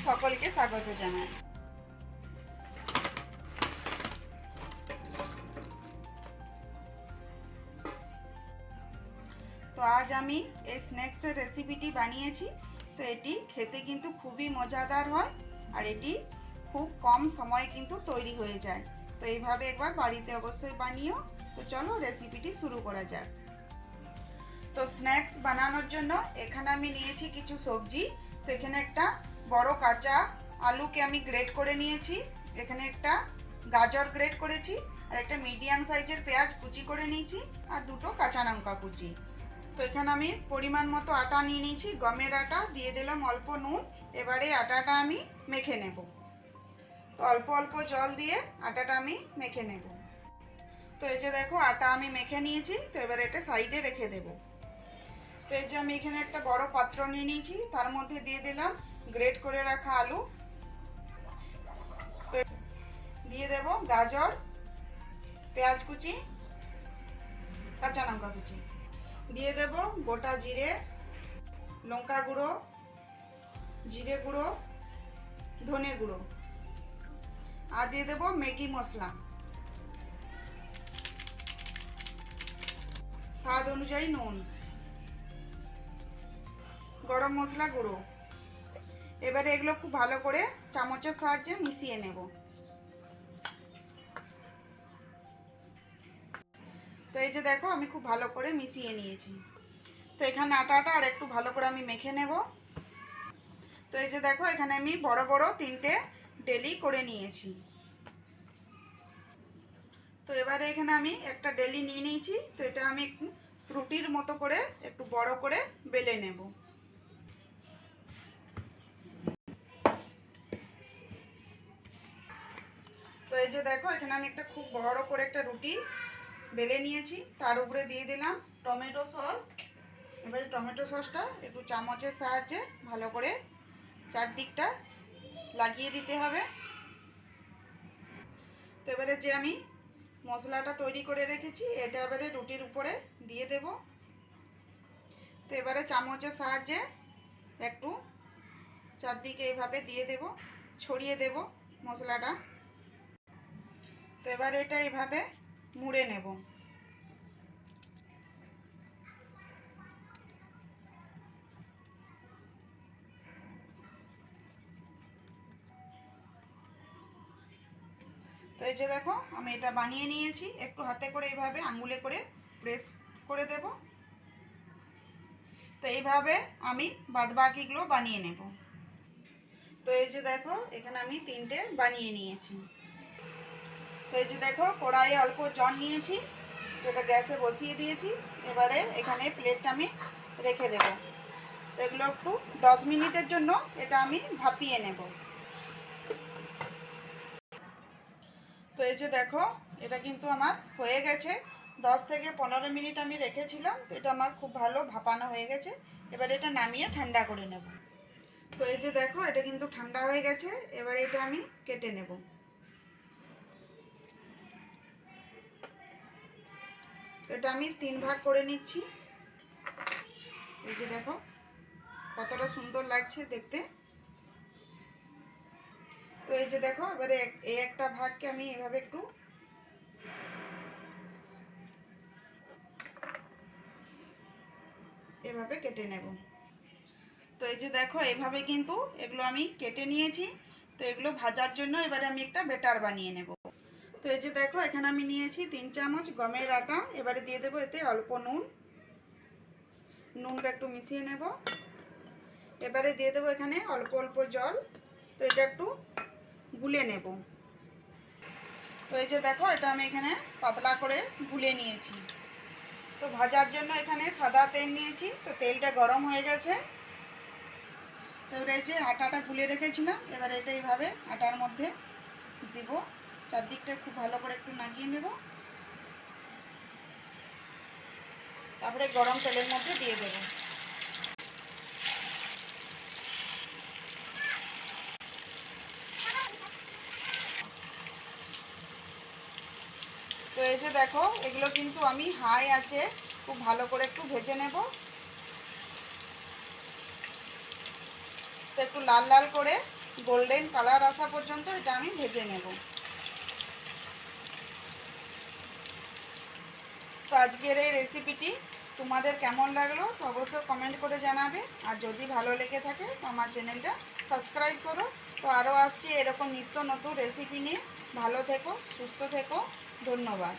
সকলকে স্বাগত জানাই। তো আজ আমি এই স্ন্যাক্সের রেসিপিটি বানিয়েছি। তো এটি খেতে কিন্তু খুবই মজাদার হয় আর এটি খুব কম সময়ে কিন্তু তৈরি হয়ে যায়। তো এইভাবে একবার বাড়িতে অবশ্যই বানিও। তো চলো রেসিপিটি শুরু করা যাক। তো স্ন্যাক্স বানানোর জন্য এখানে আমি নিয়েছি কিছু সবজি। তো এখানে একটা বড় কাঁচা আলুকে আমি গ্রেট করে নিয়েছি, এখানে একটা গাজর গ্রেট করেছি, আর একটা মিডিয়াম সাইজের পেঁয়াজ কুচি করে নিয়েছি, আর দুটো কাঁচা লঙ্কা কুচি। তো এখানে আমি পরিমাণ মতো আটা নিয়ে নিয়েছি, গমের আটা, দিয়ে দিলাম অল্প নুন। এবারে আটাটা আমি মেখে নেব। তো অল্প অল্প জল দিয়ে আটাটা আমি মেখে নেব। তো এই যে দেখো আটা আমি মেখে নিয়েছি। তো এবারে এটা সাইডে রেখে দেবো। তো এই যে আমি এখানে একটা বড় পাত্র নিয়ে নিয়েছি, তার মধ্যে দিয়ে দিলাম গ্রেট করে রাখা আলু, তো দিয়ে দেব গাজর, পেঁয়াজ কুচি, কাঁচা লঙ্কা কুচি, দিয়ে দেব গোটা জিরে, লঙ্কা গুঁড়ো, জিরে গুঁড়ো, ধনে গুঁড়ো, আর দিয়ে দেব ম্যাগি মশলা, স্বাদ অনুযায়ী নুন, গরম মশলা গুঁড়ো। এবারে এগুলো খুব ভালো করে চামচের সাহায্যে মিশিয়ে নেব। তো এই যে দেখো আমি খুব ভালো করে মিশিয়ে নিয়েছি। তো এখানে আটাটা আর একটু ভালো করে আমি মেখে নেব। তো এই যে দেখো এখানে আমি বড় বড় 3টে ডেলি করে নিয়েছি। তো এবারে এখানে আমি একটা ডেলি নিয়ে নিয়েছি। তো এটা আমি একটু রুটির মতো করে একটু বড় করে বেলে নেব। তো এই যে দেখো এখানে আমি একটা খুব বড় করে একটা রুটি বেলে নিয়েছি, তার উপরে দিয়ে দিলাম টমেটো সস। এবারে টমেটো সসটা একটু চামচের সাহায্যে ভালো করে চারদিকটা লাগিয়ে দিতে হবে। তো এবারে যে আমি মশলাটা তৈরি করে রেখেছি এটা এবারে রুটির উপরে দিয়ে দেব। তো এবারে চামচের সাহায্যে একটু চারদিকে এইভাবে দিয়ে দেব, ছড়িয়ে দেব মশলাটা। তো এবারে এটা এইভাবে মুড়ে নেব। তো এই যে দেখো আমি এটা বানিয়ে নিয়েছি, একটু হাতে করে এইভাবে আঙুলে করে প্রেস করে দেব। তো এইভাবে আমি বাদবাকিগুলো বানিয়ে নেব। তো এই যে দেখো এখানে আমি 3টে বানিয়ে নিয়েছি। তো এই যে দেখো কড়াইয়ে অল্প জল নিয়েছি, তো এটা গ্যাসে বসিয়ে দিয়েছি। এবারে এখানে প্লেটটা আমি রেখে দেব। তো এগুলো একটু 10 মিনিটের জন্য এটা আমি ভাপিয়ে নেব। তো এই যে দেখো এটা কিন্তু আমার হয়ে গেছে। 10 থেকে 15 মিনিট আমি রেখেছিলাম। তো এটা আমার খুব ভালো ভাপানো হয়ে গেছে। এবার এটা নামিয়ে ঠান্ডা করে নেব। তো এই যে দেখো এটা কিন্তু ঠান্ডা হয়ে গেছে। এবার এটা আমি কেটে নেব। এটা আমি 3 ভাগ করে নিচ্ছি। এই যে দেখো কতটা সুন্দর লাগছে দেখতে। তো এই যে দেখো এবারে এই একটা ভাগকে আমি এভাবে একটু এভাবে কেটে নেব। তো এই যে দেখো এইভাবে কিন্তু এগুলো আমি কেটে নিয়েছি। তো এগুলো ভাজার জন্য এবারে আমি একটা ব্যাটার বানিয়ে নেব। তো এই যে দেখো এখানে আমি নিয়েছি 3 চামচ গমের আটা। এবারে দিয়ে দেবো এতে অল্প নুন, নুনটা একটু মিশিয়ে নেব। এবারে দিয়ে দেবো এখানে অল্প অল্প জল। তো এটা একটু গুলে নেব। তো এই যে দেখো এটা আমি এখানে পাতলা করে গুলে নিয়েছি। তো ভাজার জন্য এখানে সাদা তেল নিয়েছি। তো তেলটা গরম হয়ে গেছে। তো এবারে এই যে আটাটা গুলে রেখেছিলাম, এবারে এটা এইভাবে আটার মধ্যে দেব। চারদিকটা খুব ভালো করে একটু নাড়িয়ে নেব। তারপরে গরম তেলের মধ্যে দিয়ে দেব। তো এই যে দেখো এগুলো কিন্তু আমি হাই আঁচে খুব ভালো করে একটু ভেজে নেব। তো একটু লাল লাল করে গোল্ডেন কালার আসা পর্যন্ত এটা আমি ভেজে নেব। তো আজকের এই রেসিপিটি তোমাদের কেমন লাগলো তো অবশ্যই কমেন্ট করে জানাবে। আর যদি ভালো লেগে থাকে তো আমার চ্যানেলটা সাবস্ক্রাইব করো। তো আরও আসছি এরকম নিত্য নতুন রেসিপি নিয়ে। ভালো থেকো, সুস্থ থেকো, ধন্যবাদ।